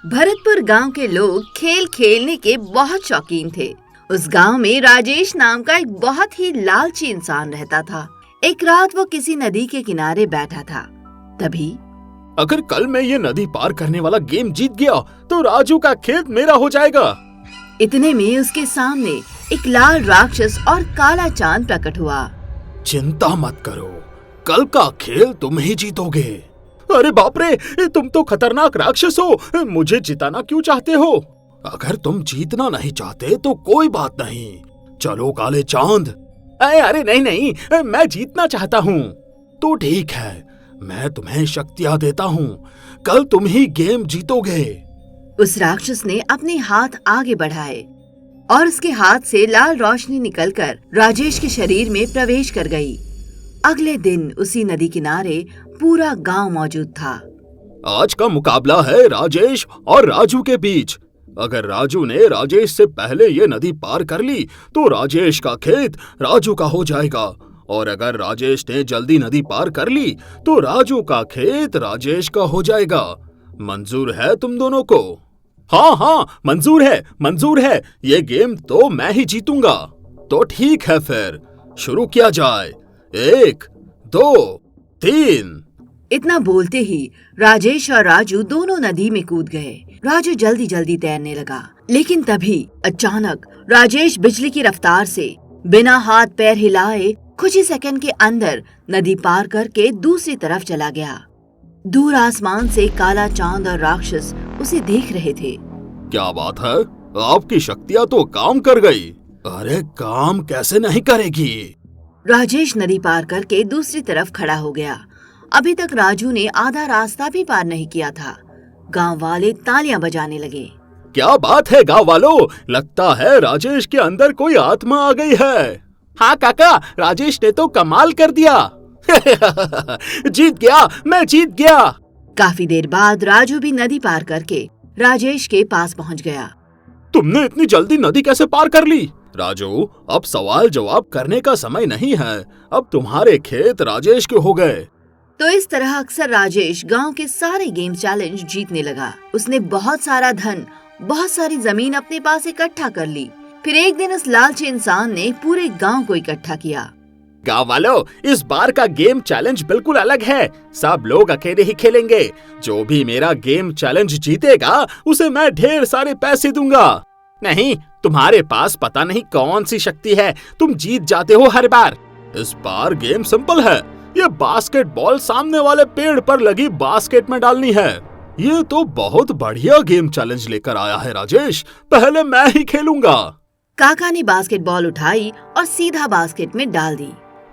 भरतपुर गांव के लोग खेल खेलने के बहुत शौकीन थे। उस गांव में राजेश नाम का एक बहुत ही लालची इंसान रहता था। एक रात वो किसी नदी के किनारे बैठा था। तभी अगर कल मैं ये नदी पार करने वाला गेम जीत गया तो राजू का खेत मेरा हो जाएगा। इतने में उसके सामने एक लाल राक्षस और काला चांद प्रकट हुआ। चिंता मत करो, कल का खेल तुम ही जीतोगे। अरे बाप रे, तुम तो खतरनाक राक्षस हो, मुझे जिताना क्यों चाहते हो? अगर तुम जीतना नहीं चाहते तो कोई बात नहीं, चलो काले चांद। अरे नहीं नहीं, मैं जीतना चाहता हूँ। तो ठीक है, मैं तुम्हें शक्तियाँ देता हूँ, कल तुम ही गेम जीतोगे। उस राक्षस ने अपने हाथ आगे बढ़ाए और उसके हाथ से लाल रोशनी निकलकर राजेश के शरीर में प्रवेश कर गई। अगले दिन उसी नदी किनारे पूरा गांव मौजूद था। आज का मुकाबला है राजेश और राजू के बीच। अगर राजू ने राजेश से पहले ये नदी पार कर ली तो राजेश का खेत राजू का हो जाएगा, और अगर राजेश ने जल्दी नदी पार कर ली तो राजू का खेत राजेश का हो जाएगा। मंजूर है तुम दोनों को? हाँ, मंजूर है, ये गेम तो मैं ही जीतूंगा। तो ठीक है, फिर शुरू किया जाए। 1, 2, 3। इतना बोलते ही राजेश और राजू दोनों नदी में कूद गए। राजू जल्दी जल्दी तैरने लगा, लेकिन तभी अचानक राजेश बिजली की रफ्तार से बिना हाथ पैर हिलाए कुछ ही सेकंड के अंदर नदी पार करके दूसरी तरफ चला गया। दूर आसमान से काला चांद और राक्षस उसे देख रहे थे। क्या बात है, आपकी शक्तियाँ तो काम कर गई। अरे काम कैसे नहीं करेगी? राजेश नदी पार करके दूसरी तरफ खड़ा हो गया। अभी तक राजू ने आधा रास्ता भी पार नहीं किया था। गांव वाले तालियां बजाने लगे। क्या बात है गांव वालों, लगता है राजेश के अंदर कोई आत्मा आ गई है। हाँ काका, राजेश ने तो कमाल कर दिया। जीत गया, मैं जीत गया। काफी देर बाद राजू भी नदी पार करके राजेश के पास पहुंच गया। तुमने इतनी जल्दी नदी कैसे पार कर ली? राजू, अब सवाल जवाब करने का समय नहीं है, अब तुम्हारे खेत राजेश के हो गए। तो इस तरह अक्सर राजेश गांव के सारे गेम चैलेंज जीतने लगा। उसने बहुत सारा धन, बहुत सारी जमीन अपने पास इकट्ठा कर ली। फिर एक दिन उस लालची इंसान ने पूरे गांव को इकट्ठा किया। गांव वालों, इस बार का गेम चैलेंज बिल्कुल अलग है। सब लोग अकेले ही खेलेंगे। जो भी मेरा गेम चैलेंज जीतेगा उसे मैं ढेर सारे पैसे दूंगा। नहीं, तुम्हारे पास पता नहीं कौन सी शक्ति है, तुम जीत जाते हो हर बार। इस बार गेम सिंपल है, ये बास्केटबॉल सामने वाले पेड़ पर लगी बास्केट में डालनी है। ये तो बहुत बढ़िया गेम चैलेंज लेकर आया है राजेश, पहले मैं ही खेलूंगा। काका ने बास्केटबॉल उठाई और सीधा बास्केट में डाल दी।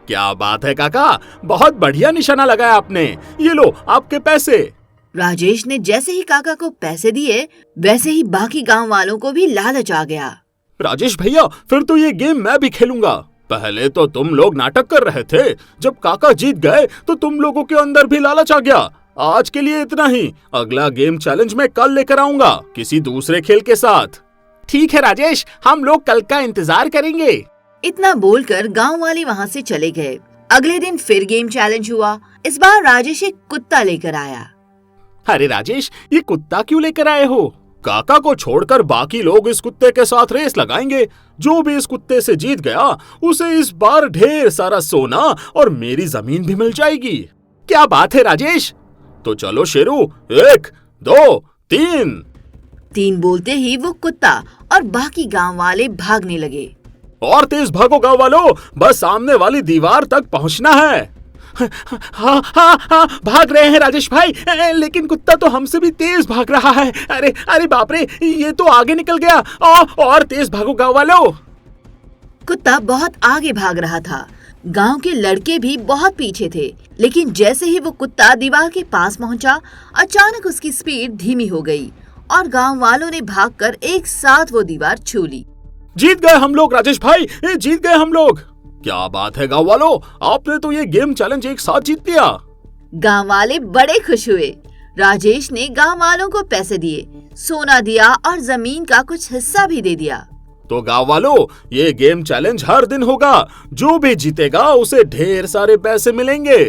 क्या बात है काका, बहुत बढ़िया निशाना लगाया आपने। ये लो आपके पैसे। राजेश ने जैसे ही काका को पैसे दिए, वैसे ही बाकी गांव वालों को भी लालच आ गया। राजेश भैया, फिर तो ये गेम मैं भी खेलूंगा। पहले तो तुम लोग नाटक कर रहे थे, जब काका जीत गए तो तुम लोगों के अंदर भी लालच आ गया। आज के लिए इतना ही, अगला गेम चैलेंज मैं कल लेकर आऊंगा किसी दूसरे खेल के साथ। ठीक है राजेश, हम लोग कल का इंतजार करेंगे। इतना बोलकर गांव वाले वहां से चले गए। अगले दिन फिर गेम चैलेंज हुआ। इस बार राजेश एक कुत्ता लेकर आया। अरे राजेश, ये कुत्ता क्यों लेकर आए हो? काका को छोड़कर बाकी लोग इस कुत्ते के साथ रेस लगाएंगे। जो भी इस कुत्ते से जीत गया उसे इस बार ढेर सारा सोना और मेरी जमीन भी मिल जाएगी। क्या बात है राजेश, तो चलो शेरू, 1, 2, 3। 3 बोलते ही वो कुत्ता और बाकी गांव वाले भागने लगे। और तेज भागो गांव वालों, बस सामने वाली दीवार तक पहुंचना है। हाँ, भाग रहे हैं राजेश भाई, लेकिन कुत्ता तो हमसे भी तेज भाग रहा है। अरे बाप रे, ये तो आगे निकल गया। और तेज भागो गांव वालों। कुत्ता बहुत आगे भाग रहा था। गांव के लड़के भी बहुत पीछे थे, लेकिन जैसे ही वो कुत्ता दीवार के पास पहुंचा, अचानक उसकी स्पीड धीमी हो गई और गांव वालों ने भागकर एक साथ वो दीवार छू ली। जीत गए हम लोग राजेश भाई, जीत गए हम लोग। क्या बात है गांव वालों, आपने तो ये गेम चैलेंज एक साथ जीत लिया। गांव वाले बड़े खुश हुए। राजेश ने गांव वालों को पैसे दिए, सोना दिया और जमीन का कुछ हिस्सा भी दे दिया। तो गांव वालों, ये गेम चैलेंज हर दिन होगा। जो भी जीतेगा उसे ढेर सारे पैसे मिलेंगे।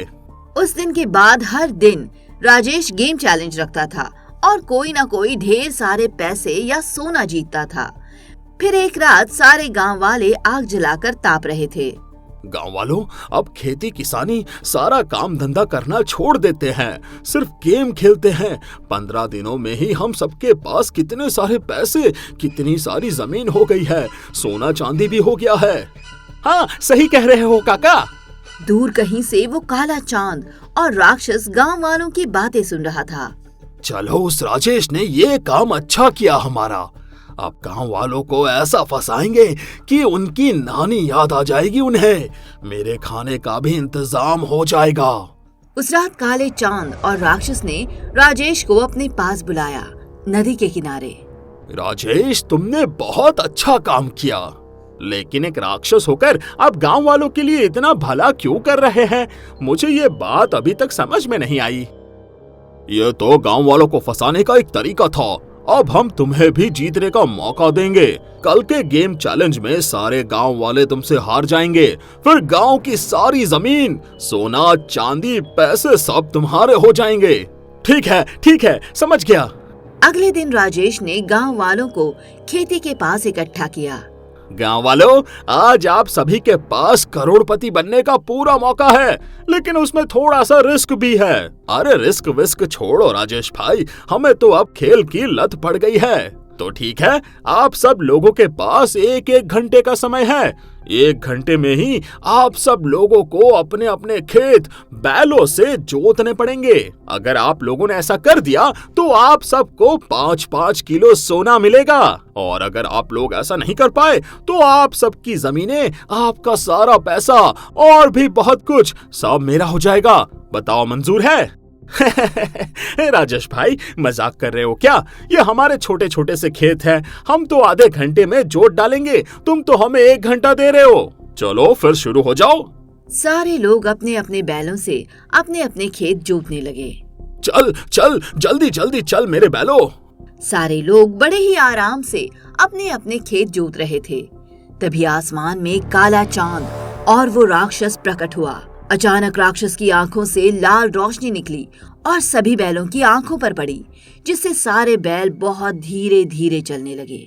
उस दिन के बाद हर दिन राजेश गेम चैलेंज रखता था और कोई ना कोई ढेर सारे पैसे या सोना जीतता था। फिर एक रात सारे गांव वाले आग जलाकर ताप रहे थे। गांव वालों, अब खेती किसानी सारा काम धंधा करना छोड़ देते हैं, सिर्फ गेम खेलते हैं। 15 दिनों में ही हम सबके पास कितने सारे पैसे, कितनी सारी जमीन हो गई है, सोना चांदी भी हो गया है। हाँ, सही कह रहे हो काका। दूर कहीं से वो काला चांद और राक्षस गांव वालों की बातें सुन रहा था। चलो, उस राजेश ने ये काम अच्छा किया हमारा। अब गांव वालों को ऐसा फंसाएंगे कि उनकी नानी याद आ जाएगी उन्हें। मेरे खाने का भी इंतजाम हो जाएगा। उस रात काले चांद और राक्षस ने राजेश को अपने पास बुलाया, नदी के किनारे। राजेश, तुमने बहुत अच्छा काम किया, लेकिन एक राक्षस होकर आप गांव वालों के लिए इतना भला क्यों कर रहे हैं? मुझे ये बात अभी तक समझ में नहीं आई। ये तो गांव वालों को फंसाने का एक तरीका था। अब हम तुम्हें भी जीतने का मौका देंगे। कल के गेम चैलेंज में सारे गांव वाले तुमसे हार जाएंगे, फिर गांव की सारी जमीन, सोना चांदी, पैसे सब तुम्हारे हो जाएंगे। ठीक है, समझ गया। अगले दिन राजेश ने गांव वालों को खेती के पास इकट्ठा किया। गांव वालों, आज आप सभी के पास करोड़पति बनने का पूरा मौका है, लेकिन उसमें थोड़ा सा रिस्क भी है। अरे रिस्क विस्क छोड़ो राजेश भाई, हमें तो अब खेल की लत पड़ गई है। तो ठीक है, आप सब लोगों के पास 1-1 घंटे का समय है। 1 घंटे में ही आप सब लोगों को अपने अपने खेत बैलों से जोतने पड़ेंगे। अगर आप लोगों ने ऐसा कर दिया तो आप सबको 5-5 किलो सोना मिलेगा, और अगर आप लोग ऐसा नहीं कर पाए तो आप सबकी जमीनें, आपका सारा पैसा और भी बहुत कुछ सब मेरा हो जाएगा। बताओ, मंजूर है? राजेश भाई, मजाक कर रहे हो क्या? ये हमारे छोटे छोटे से खेत हैं, हम तो आधे घंटे में जोत डालेंगे, तुम तो हमें 1 घंटा दे रहे हो। चलो फिर शुरू हो जाओ। सारे लोग अपने अपने बैलों से अपने अपने खेत जोतने लगे। चल चल, जल्दी जल्दी चल मेरे बैलों। सारे लोग बड़े ही आराम से अपने अपने खेत जोत रहे थे। तभी आसमान में काला चांद और वो राक्षस प्रकट हुआ। अचानक राक्षस की आंखों से लाल रोशनी निकली और सभी बैलों की आंखों पर पड़ी, जिससे सारे बैल बहुत धीरे धीरे चलने लगे।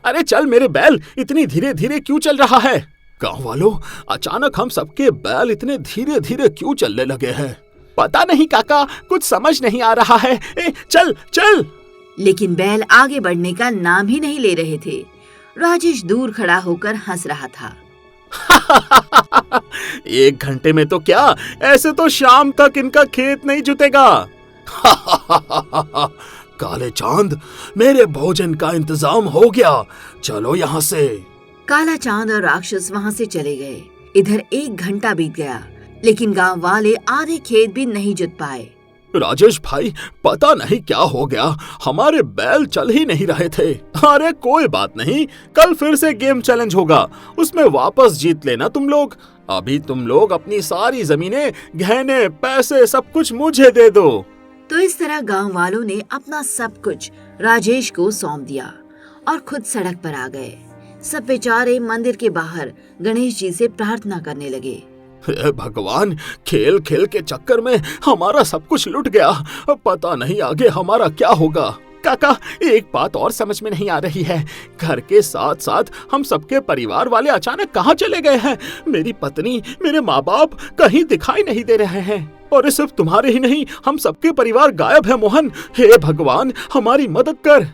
अरे चल मेरे बैल, इतनी धीरे धीरे क्यों चल रहा है? गांव वालों, अचानक हम सबके बैल इतने धीरे धीरे क्यों चलने लगे हैं? पता नहीं काका, कुछ समझ नहीं आ रहा है। चल चल। लेकिन बैल आगे बढ़ने का नाम ही नहीं ले रहे थे। राजेश दूर खड़ा होकर हंस रहा था। 1 घंटे में तो क्या, ऐसे तो शाम तक इनका खेत नहीं जुतेगा। काले चांद, मेरे भोजन का इंतजाम हो गया, चलो यहाँ से। काला चांद और राक्षस वहाँ से चले गए। इधर 1 घंटा बीत गया, लेकिन गांव वाले आधे खेत भी नहीं जुत पाए। राजेश भाई, पता नहीं क्या हो गया, हमारे बैल चल ही नहीं रहे थे। अरे कोई बात नहीं, कल फिर से गेम चैलेंज होगा, उसमें वापस जीत लेना तुम लोग। अभी तुम लोग अपनी सारी जमीनें, गहने, पैसे सब कुछ मुझे दे दो। तो इस तरह गांव वालों ने अपना सब कुछ राजेश को सौंप दिया और खुद सड़क पर आ गए। सब बेचारे मंदिर के बाहर गणेश जी से प्रार्थना करने लगे। हे भगवान, खेल खेल के चक्कर में हमारा सब कुछ लुट गया, पता नहीं आगे हमारा क्या होगा। काका, एक बात और समझ में नहीं आ रही है, घर के साथ साथ हम सबके परिवार वाले अचानक कहाँ चले गए हैं? मेरी पत्नी, मेरे माँ बाप कहीं दिखाई नहीं दे रहे हैं, और सिर्फ तुम्हारे ही नहीं, हम सबके परिवार गायब है। मोहन, हे भगवान, हमारी मदद कर।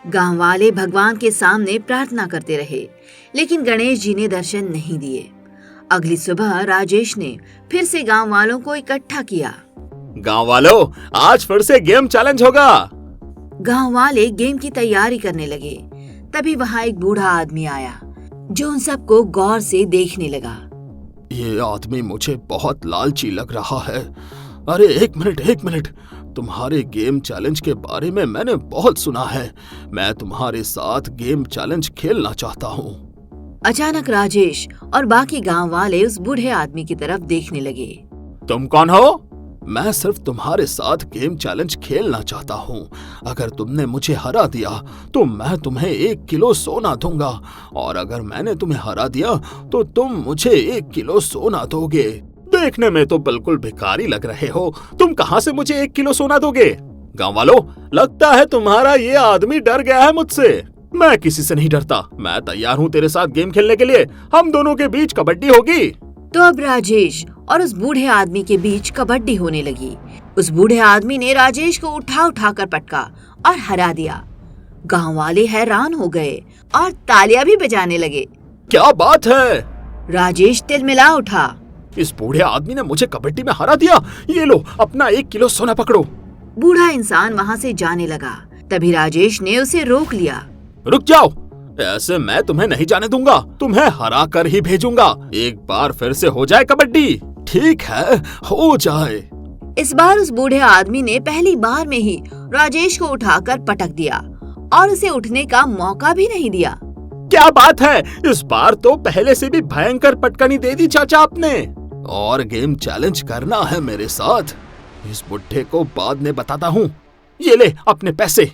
गांव वाले भगवान के सामने प्रार्थना करते रहे, लेकिन गणेश जी ने दर्शन नहीं दिए। अगली सुबह राजेश ने फिर से गांव वालों को इकट्ठा किया। गांव वालों, आज फिर से गेम चैलेंज होगा। गांव वाले गेम की तैयारी करने लगे। तभी वहाँ एक बूढ़ा आदमी आया, जो उन सबको गौर से देखने लगा। ये आदमी मुझे बहुत लालची लग रहा है। अरे एक मिनट, तुम्हारे गेम चैलेंज के बारे में मैंने बहुत सुना है, मैं तुम्हारे साथ गेम चैलेंज खेलना चाहता हूँ। अचानक राजेश और बाकी गांव वाले उस बूढ़े आदमी की तरफ देखने लगे। तुम कौन हो? मैं सिर्फ तुम्हारे साथ गेम चैलेंज खेलना चाहता हूँ। अगर तुमने मुझे हरा दिया तो मैं तुम्हें 1 किलो सोना दूंगा, और अगर मैंने तुम्हें हरा दिया तो तुम मुझे 1 किलो सोना दोगे। देखने में तो बिल्कुल भिखारी लग रहे हो, तुम कहाँ से मुझे 1 किलो सोना दोगे? गांव वालों, लगता है तुम्हारा ये आदमी डर गया है मुझसे। मैं किसी से नहीं डरता। मैं तैयार हूँ तेरे साथ गेम खेलने के लिए। हम दोनों के बीच कबड्डी होगी। तो अब राजेश और उस बूढ़े आदमी के बीच कबड्डी होने लगी। उस बूढ़े आदमी ने राजेश को उठा कर पटका और हरा दिया। गांव वाले हैरान हो गए और तालियां भी बजाने लगे। क्या बात है? राजेश तिलमिला उठा। इस बूढ़े आदमी ने मुझे कबड्डी में हरा दिया। ये लो, अपना 1 किलो सोना पकड़ो। बूढ़ा इंसान वहाँ से जाने लगा। तभी राजेश ने उसे रोक लिया। रुक जाओ, ऐसे मैं तुम्हें नहीं जाने दूंगा। तुम्हें हरा कर ही भेजूंगा। एक बार फिर से हो जाए कबड्डी। ठीक है, हो जाए। इस बार उस बूढ़े आदमी ने पहली बार में ही राजेश को उठाकर पटक दिया और उसे उठने का मौका भी नहीं दिया। क्या बात है? इस बार तो पहले से भी भयंकर पटकनी दे दी चाचा आपने। और गेम चैलेंज करना है मेरे साथ। इस बुढ़े को बाद में बताता हूँ। ये ले अपने पैसे।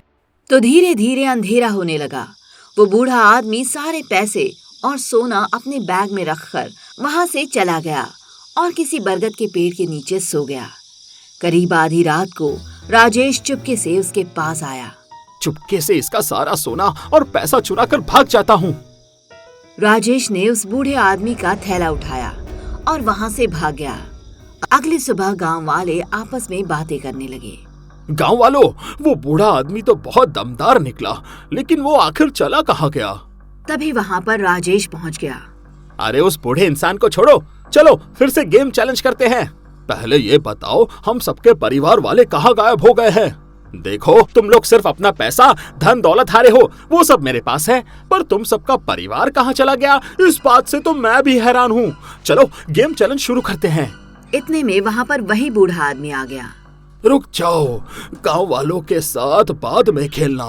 तो धीरे धीरे अंधेरा होने लगा। वो बूढ़ा आदमी सारे पैसे और सोना अपने बैग में रखकर वहाँ से चला गया और किसी बरगद के पेड़ के नीचे सो गया। करीब आधी रात को राजेश चुपके से उसके पास आया। चुपके से इसका सारा सोना और पैसा चुरा कर भाग जाता हूँ। राजेश ने उस बूढ़े आदमी का थैला उठाया और वहाँ से भाग गया। अगली सुबह गांव वाले आपस में बातें करने लगे। गांव वालों, वो बूढ़ा आदमी तो बहुत दमदार निकला, लेकिन वो आखिर चला कहाँ गया? तभी वहाँ पर राजेश पहुँच गया। अरे उस बूढ़े इंसान को छोड़ो, चलो फिर से गेम चैलेंज करते हैं। पहले ये बताओ, हम सबके परिवार वाले कहाँ गायब हो गए हैं? देखो, तुम लोग सिर्फ अपना पैसा, धन दौलत हारे हो, वो सब मेरे पास है, पर तुम सबका परिवार कहाँ चला गया, इस बात से तो मैं भी हैरान हूँ। चलो गेम चैलेंज शुरू करते हैं। इतने में वहाँ पर वही बूढ़ा आदमी आ गया। रुक जाओ, गांव वालों के साथ बाद में खेलना,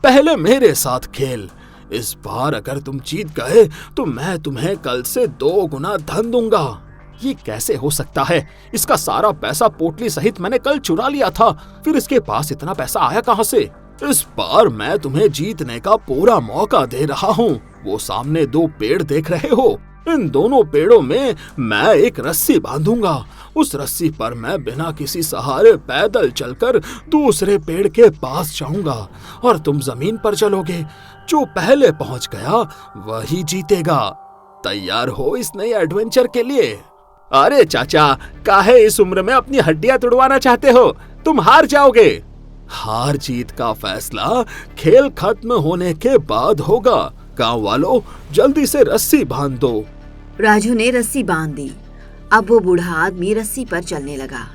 पहले मेरे साथ खेल। इस बार अगर तुम जीत गए तो मैं तुम्हें कल से 2 गुना धन दूंगा। ये कैसे हो सकता है? इसका सारा पैसा पोटली सहित मैंने कल चुरा लिया था, फिर इसके पास इतना पैसा आया कहाँ से? इस बार मैं तुम्हें जीतने का पूरा मौका दे रहा हूँ। वो सामने 2 पेड़ देख रहे हो? इन दोनों पेड़ों में मैं एक रस्सी बांधूंगा। उस रस्सी पर मैं बिना किसी सहारे पैदल चलकर दूसरे पेड़ के पास जाऊंगा और तुम जमीन पर चलोगे। जो पहले पहुंच गया वही जीतेगा। तैयार हो इस नए एडवेंचर के लिए? अरे चाचा, काहे इस उम्र में अपनी हड्डियां तुड़वाना चाहते हो? तुम हार जाओगे। हार जीत का फैसला खेल खत्म होने के बाद होगा। गांव वालों, जल्दी से रस्सी बांध दो। राजू ने रस्सी बांध दी। अब वो बूढ़ा आदमी रस्सी पर चलने लगा।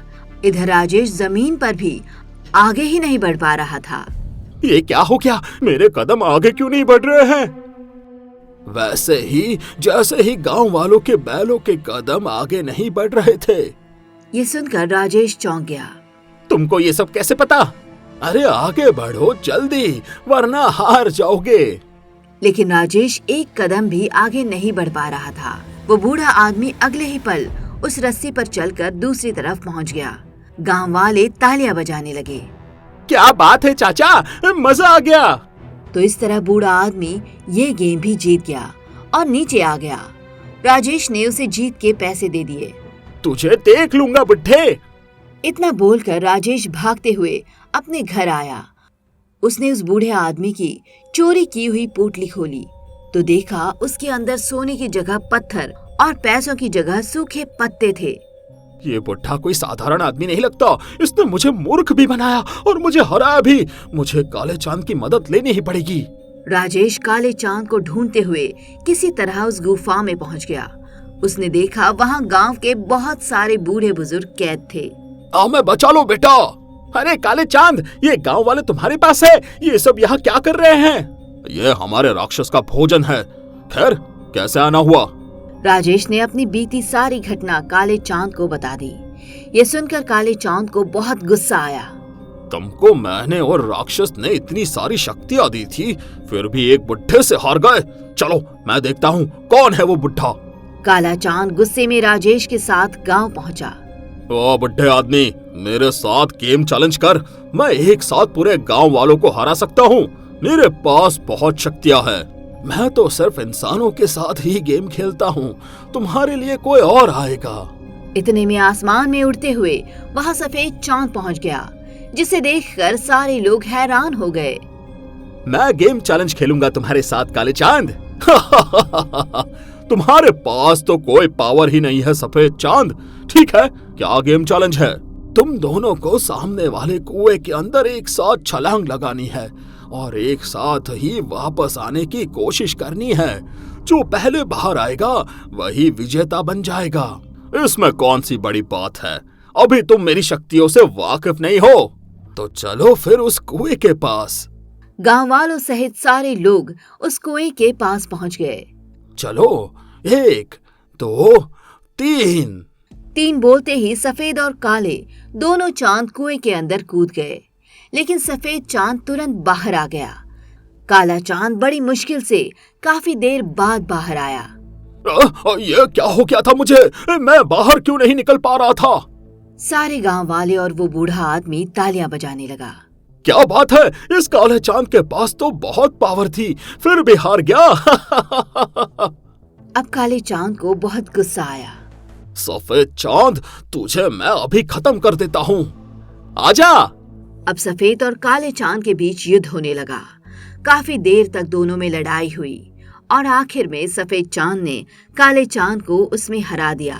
इधर राजेश जमीन पर भी आगे ही नहीं बढ़ पा रहा था। ये क्या हो गया? मेरे कदम आगे क्यों नहीं बढ़ रहे हैं? वैसे ही जैसे ही गांव वालों के बैलों के कदम आगे नहीं बढ़ रहे थे। ये सुनकर राजेश चौंक गया। तुमको ये सब कैसे पता? अरे आगे बढ़ो जल्दी, वरना हार जाओगे। लेकिन राजेश एक कदम भी आगे नहीं बढ़ पा रहा था। वो बूढ़ा आदमी अगले ही पल उस रस्सी पर चलकर दूसरी तरफ पहुंच गया। गांव वाले तालियां बजाने लगे। क्या बात है चाचा, मजा आ गया। तो इस तरह बूढ़ा आदमी ये गेम भी जीत गया और नीचे आ गया। राजेश ने उसे जीत के पैसे दे दिए। तुझे देख लूंगा बुड्ढे। इतना बोलकर राजेश भागते हुए अपने घर आया। उसने उस बूढ़े आदमी की चोरी की हुई पोटली खोली तो देखा उसके अंदर सोने की जगह पत्थर और पैसों की जगह सूखे पत्ते थे। ये बुढ़ा कोई साधारण आदमी नहीं लगता। इसने मुझे मूर्ख भी बनाया और मुझे हराया भी। मुझे काले चांद की मदद लेनी ही पड़ेगी। राजेश काले चांद को ढूंढते हुए किसी तरह उस गुफा में पहुंच गया। उसने देखा वहां गांव के बहुत सारे बूढ़े बुजुर्ग कैद थे। हमें बचा लो बेटा। अरे काले चांद, ये गांव वाले तुम्हारे पास है? ये सब यहाँ क्या कर रहे हैं? ये हमारे राक्षस का भोजन है। खैर, कैसे आना हुआ? राजेश ने अपनी बीती सारी घटना काले चांद को बता दी। ये सुनकर काले चांद को बहुत गुस्सा आया। तुमको मैंने और राक्षस ने इतनी सारी शक्तियाँ दी थी, फिर भी एक बुढ़े से हार गए। चलो मैं देखता हूँ कौन है वो बुढ़ा। काला चांद गुस्से में राजेश के साथ गांव पहुंचा। ओ बुढ़े आदमी, मेरे साथ गेम चैलेंज कर। मैं एक साथ पूरे गांव वालों को हरा सकता हूँ। मेरे पास बहुत शक्तियाँ हैं। मैं तो सिर्फ इंसानों के साथ ही गेम खेलता हूँ। तुम्हारे लिए कोई और आएगा। इतने में आसमान में उड़ते हुए वहाँ सफेद चांद पहुँच गया। जिसे देखकर सारे लोग हैरान हो गए। मैं गेम चैलेंज खेलूंगा तुम्हारे साथ काले चांद। तुम्हारे पास तो कोई पावर ही नहीं है सफेद चांद। ठीक है, क्या गेम चैलेंज है? तुम दोनों को सामने वाले कुएं के अंदर एक साथ छलांग लगानी है और एक साथ ही वापस आने की कोशिश करनी है। जो पहले बाहर आएगा वही विजेता बन जाएगा। इसमें कौन सी बड़ी बात है? अभी तुम मेरी शक्तियों से वाकिफ नहीं हो, तो चलो फिर उस कुएं के पास। गांव वालों सहित सारे लोग उस कुएं के पास पहुंच गए। चलो, 1, 2, 3। 3 बोलते ही सफेद और काले दोनों चांद कुएं के अंदर कूद गए, लेकिन सफेद चांद तुरंत बाहर आ गया। काला चांद बड़ी मुश्किल से काफी देर बाद बाहर आया। ये क्या हो गया था मुझे? मैं बाहर क्यों नहीं निकल पा रहा था? सारे गांव वाले और वो बूढ़ा आदमी तालियां बजाने लगा। क्या बात है, इस काले चांद के पास तो बहुत पावर थी, फिर भी हार गया। अब काले चांद को बहुत गुस्सा आया। सफेद चांद, तुझे मैं अभी खत्म कर देता हूँ, आजा। अब सफेद और काले चांद के बीच युद्ध होने लगा। काफी देर तक दोनों में लड़ाई हुई और आखिर में सफेद चांद ने काले चांद को उसमें हरा दिया।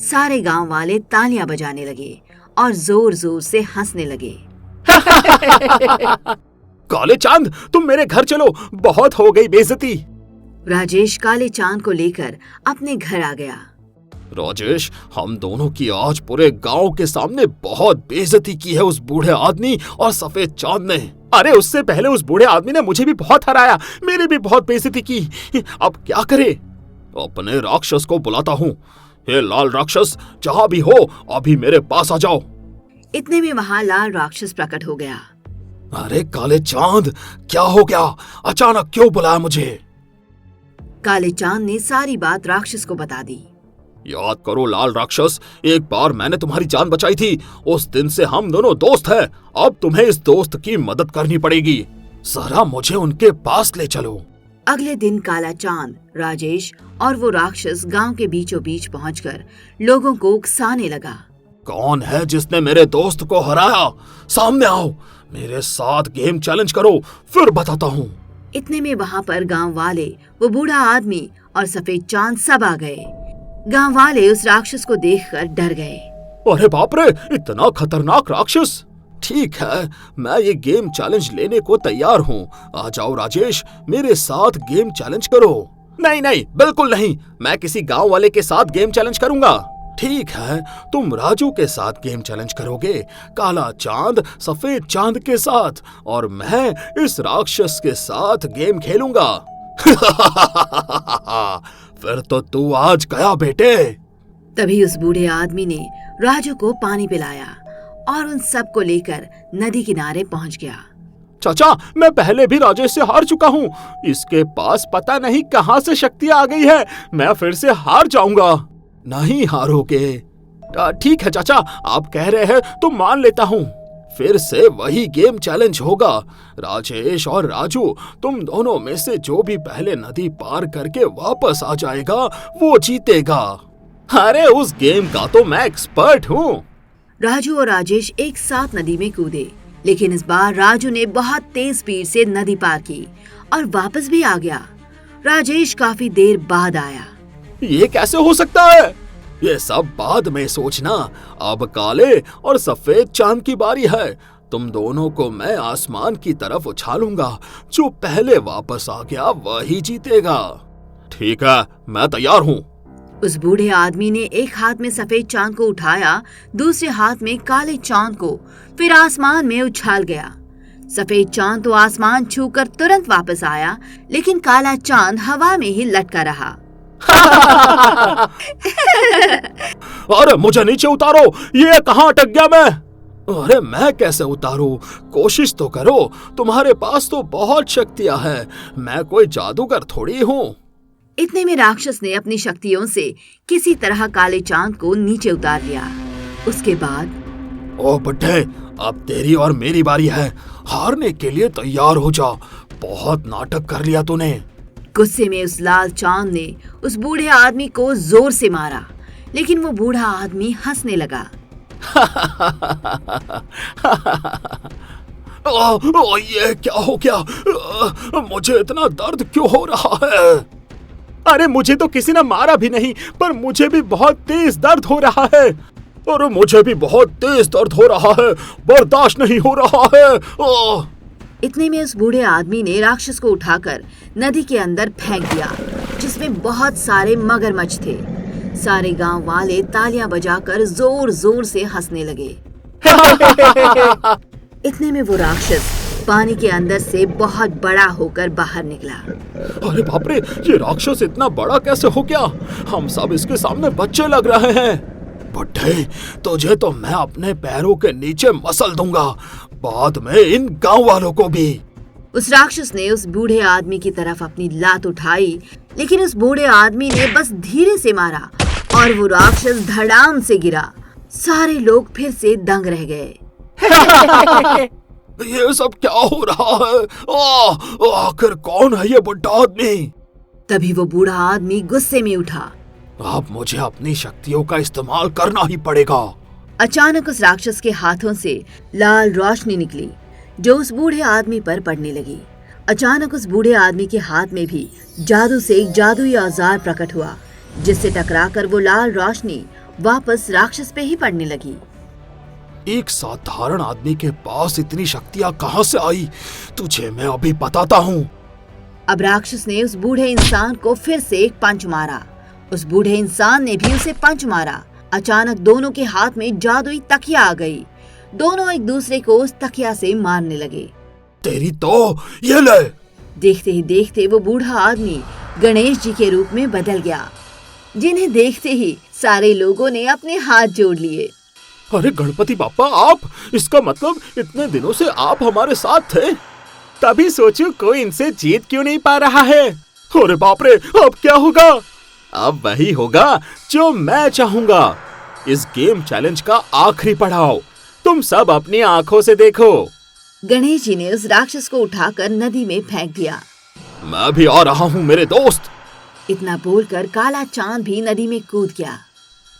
सारे गांव वाले तालियां बजाने लगे और जोर जोर से हंसने लगे। काले चांद, तुम मेरे घर चलो, बहुत हो गई बेइज्जती। राजेश काले चांद को लेकर अपने घर आ गया। राजेश, हम दोनों की आज पूरे गांव के सामने बहुत बेइज्जती की है उस बूढ़े आदमी और सफेद चांद ने। अरे उससे पहले उस बूढ़े आदमी ने मुझे भी बहुत हराया, मेरी भी बहुत बेइज्जती की। अब क्या करे? अपने राक्षस को बुलाता हूँ। हे लाल राक्षस, जहाँ भी हो अभी मेरे पास आ जाओ। इतने में वहाँ लाल राक्षस प्रकट हो गया। अरे काले चांद, क्या हो गया? अचानक क्यों बुलाया मुझे? काले चांद ने सारी बात राक्षस को बता दी। याद करो लाल राक्षस, एक बार मैंने तुम्हारी जान बचाई थी, उस दिन से हम दोनों दोस्त हैं। अब तुम्हें इस दोस्त की मदद करनी पड़ेगी। जरा मुझे उनके पास ले चलो। अगले दिन काला चांद, राजेश और वो राक्षस गांव के बीचों बीच पहुंचकर लोगों को उकसाने लगा। कौन है जिसने मेरे दोस्त को हराया? सामने आओ, मेरे साथ गेम चैलेंज करो, फिर बताता हूँ। इतने में वहाँ पर गांव वाले, वो बूढ़ा आदमी और सफेद चांद सब आ गए। गांव वाले उस राक्षस को देखकर डर गए। अरे बाप रे, इतना खतरनाक राक्षस! ठीक है, मैं ये गेम चैलेंज लेने को तैयार हूँ। आ जाओ राजेश, मेरे साथ गेम चैलेंज करो। नहीं नहीं, बिल्कुल नहीं, मैं किसी गांव वाले के साथ गेम चैलेंज करूंगा। ठीक है, तुम राजू के साथ गेम चैलेंज करोगे, काला चांद सफेद चांद के साथ, और मैं इस राक्षस के साथ गेम खेलूंगा। फिर तो तू आज गया बेटे। तभी उस बूढ़े आदमी ने राजू को पानी पिलाया और उन सब को लेकर नदी किनारे पहुंच गया। चाचा, मैं पहले भी राजेश से हार चुका हूँ, इसके पास पता नहीं कहाँ से शक्ति आ गई है। मैं फिर से हार जाऊंगा। नहीं हारोगे। ठीक है चाचा, आप कह रहे हैं तो मान लेता हूँ। फिर से वही गेम चैलेंज होगा। राजेश और राजू, तुम दोनों में से जो भी पहले नदी पार करके वापस आ जाएगा वो जीतेगा। अरे उस गेम का तो मैं एक्सपर्ट हूँ। राजू और राजेश एक साथ नदी में कूदे, लेकिन इस बार राजू ने बहुत तेज स्पीड से नदी पार की और वापस भी आ गया। राजेश काफी देर बाद आया। ये कैसे हो सकता है? ये सब बाद में सोचना, अब काले और सफेद चांद की बारी है। तुम दोनों को मैं आसमान की तरफ उछालूंगा, जो पहले वापस आ गया वही जीतेगा। ठीक है, मैं तैयार हूँ। उस बूढ़े आदमी ने एक हाथ में सफेद चांद को उठाया, दूसरे हाथ में काले चांद को, फिर आसमान में उछाल गया। सफेद चांद तो आसमान छूकर तुरंत वापस आया, लेकिन काला चांद हवा में ही लटका रहा। अरे मुझे नीचे उतारो, ये कहाँ अटक गया मैं? अरे मैं कैसे उतारूं? कोशिश तो करो, तुम्हारे पास तो बहुत शक्तियां हैं, मैं कोई जादूगर थोड़ी हूँ। इतने में राक्षस ने अपनी शक्तियों से किसी तरह काले चांद को नीचे उतार लिया। उसके बाद, ओ बुड्ढे, अब तेरी और मेरी बारी है, हारने के लिए तैयार हो जा। बहुत नाटक कर लिया तूने। गुस्से में उस लाल चांद ने उस बूढ़े आदमी को जोर से मारा, लेकिन वो बूढ़ा आदमी हंसने लगा। ये क्या हो गया? मुझे इतना दर्द क्यों हो रहा है? अरे मुझे तो किसी ने मारा भी नहीं, पर मुझे भी बहुत तेज दर्द हो रहा है। और मुझे भी बहुत तेज दर्द हो रहा है, बर्दाश्त नहीं हो रहा है। इतने में उस बूढ़े आदमी ने राक्षस को उठाकर नदी के अंदर फेंक दिया, जिसमें बहुत सारे मगरमच्छ थे। सारे गांव वाले तालियां बजाकर जोर जोर से हंसने लगे। इतने में वो राक्षस पानी के अंदर से बहुत बड़ा होकर बाहर निकला। अरे बाप रे, ये राक्षस इतना बड़ा कैसे हो गया? हम सब इसके सामने बच्चे लग रहे हैं। बुड्ढे, तुझे तो मैं अपने पैरों के नीचे मसल दूंगा, बाद में इन गांव वालों को भी। उस राक्षस ने उस बूढ़े आदमी की तरफ अपनी लात उठाई, लेकिन उस बूढ़े आदमी ने बस धीरे से मारा और वो राक्षस धड़ाम से गिरा। सारे लोग फिर से दंग रह गए। ये सब क्या हो रहा है? आखिर कौन है ये बुढ़ा आदमी? तभी वो बूढ़ा आदमी गुस्से में उठा। अब मुझे अपनी शक्तियों का इस्तेमाल करना ही पड़ेगा। अचानक उस राक्षस के हाथों से लाल रोशनी निकली, जो उस बूढ़े आदमी पर पड़ने लगी। अचानक उस बूढ़े आदमी के हाथ में भी जादू से एक जादुई औजार प्रकट हुआ, जिससे टकराकर वो लाल रोशनी वापस राक्षस पे ही पड़ने लगी। एक साधारण आदमी के पास इतनी शक्तियां कहां से आई, तुझे मैं अभी बताता हूँ। अब राक्षस ने उस बूढ़े इंसान को फिर से एक पंच मारा। उस बूढ़े इंसान ने भी उसे पंच मारा। अचानक दोनों के हाथ में जादुई तकिया आ गई। दोनों एक दूसरे को उस तकिया से मारने लगे। तेरी तो ये ले। देखते ही देखते वो बूढ़ा आदमी गणेश जी के रूप में बदल गया, जिन्हें देखते ही सारे लोगों ने अपने हाथ जोड़ लिए। अरे गणपति बाप्पा, आप? इसका मतलब इतने दिनों से आप हमारे साथ थे। तभी सोचूं कोई इनसे जीत क्यों नहीं पा रहा है। अरे बाप रे, अब क्या होगा? अब वही होगा जो मैं चाहूंगा। इस गेम चैलेंज का आखिरी पड़ाव तुम सब अपनी आंखों से देखो। गणेश जी ने उस राक्षस को उठाकर नदी में फेंक दिया। मैं भी आ रहा हूँ मेरे दोस्त। इतना बोलकर काला चांद भी नदी में कूद गया।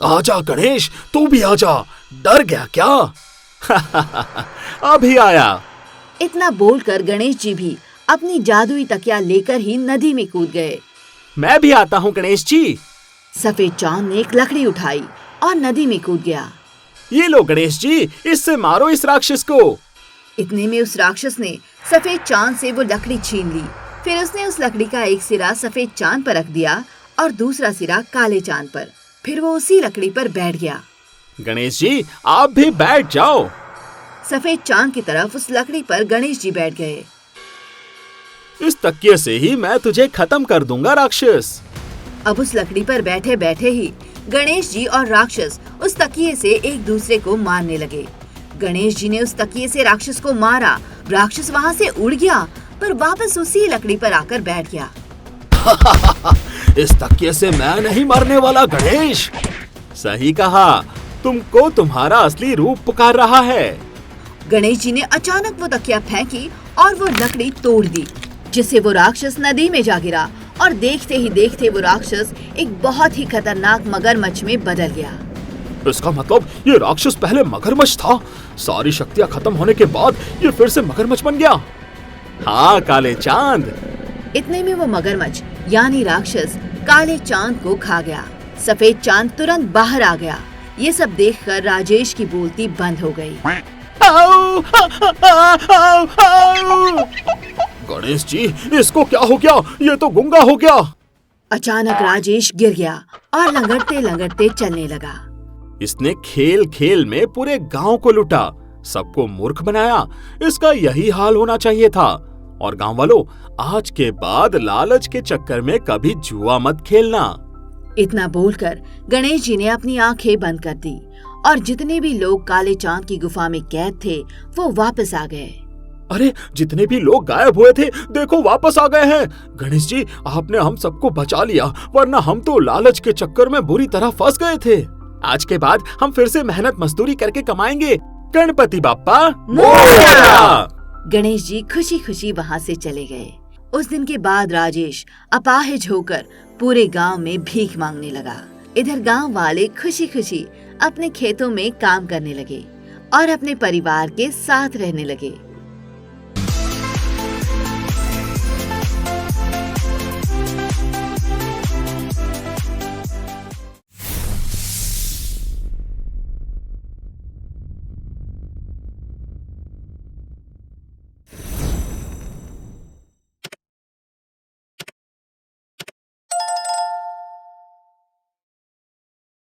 आजा गणेश, तू भी आजा। डर गया क्या? अभी आया। इतना बोलकर गणेश जी भी अपनी जादुई तकिया लेकर ही नदी में कूद गए। मैं भी आता हूँ गणेश जी। सफेद चांद ने एक लकड़ी उठाई और नदी में कूद गया। ये लो गणेश जी, इससे मारो इस राक्षस को। इतने में उस राक्षस ने सफेद चांद से वो लकड़ी छीन ली। फिर उसने उस लकड़ी का एक सिरा सफेद चांद पर रख दिया और दूसरा सिरा काले चांद पर। फिर वो उसी लकड़ी पर बैठ गया। गणेश जी, आप भी बैठ जाओ। सफेद चांद की तरफ उस लकड़ी पर गणेश जी बैठ गए। इस तकिए से ही मैं तुझे खत्म कर दूंगा राक्षस। अब उस लकड़ी पर बैठे बैठे ही गणेश जी और राक्षस उस तकिए से एक दूसरे को मारने लगे। गणेश जी ने उस तकिए से राक्षस को मारा। राक्षस वहाँ से उड़ गया, पर वापस उसी लकड़ी पर आकर बैठ गया। इस तकिए से मैं नहीं मरने वाला गणेश। सही कहा, तुमको तुम्हारा असली रूप पुकार रहा है। गणेश जी ने अचानक वो तकिया फेंकी और वो लकड़ी तोड़ दी, जिससे वो राक्षस नदी में जा गिरा और देखते ही देखते वो राक्षस एक बहुत ही खतरनाक मगरमच्छ में बदल गया। इसका मतलब ये राक्षस पहले मगरमच्छ था। सारी शक्तियाँ खत्म होने के बाद ये फिर से मगरमच्छ बन गया। हाँ काले चांद। इतने में वो मगरमच्छ यानी राक्षस काले चांद को खा गया। सफेद चांद तुरंत बाहर आ गया। ये सब देखकर राजेश की बोलती बंद हो गई। गणेश जी, इसको क्या हो गया? ये तो गूंगा हो गया। अचानक राजेश गिर गया और लंगड़ते लंगड़ते चलने लगा। इसने खेल खेल में पूरे गांव को लूटा, सबको मूर्ख बनाया। इसका यही हाल होना चाहिए था। और गांव वालों, आज के बाद लालच के चक्कर में कभी जुआ मत खेलना। इतना बोलकर गणेश जी ने अपनी आंखें बंद कर दी और जितने भी लोग काले चांद की गुफा में कैद थे वो वापस आ गए। अरे, जितने भी लोग गायब हुए थे, देखो वापस आ गए हैं। गणेश जी, आपने हम सबको बचा लिया, वरना हम तो लालच के चक्कर में बुरी तरह फंस गए थे। आज के बाद हम फिर से मेहनत मजदूरी करके कमाएंगे। गणपति बाप्पा मोरया। गणेश जी खुशी खुशी वहाँ से चले गए। उस दिन के बाद राजेश अपाहिज होकर पूरे गांव में भीख मांगने लगा। इधर गांव वाले खुशी खुशी अपने खेतों में काम करने लगे और अपने परिवार के साथ रहने लगे।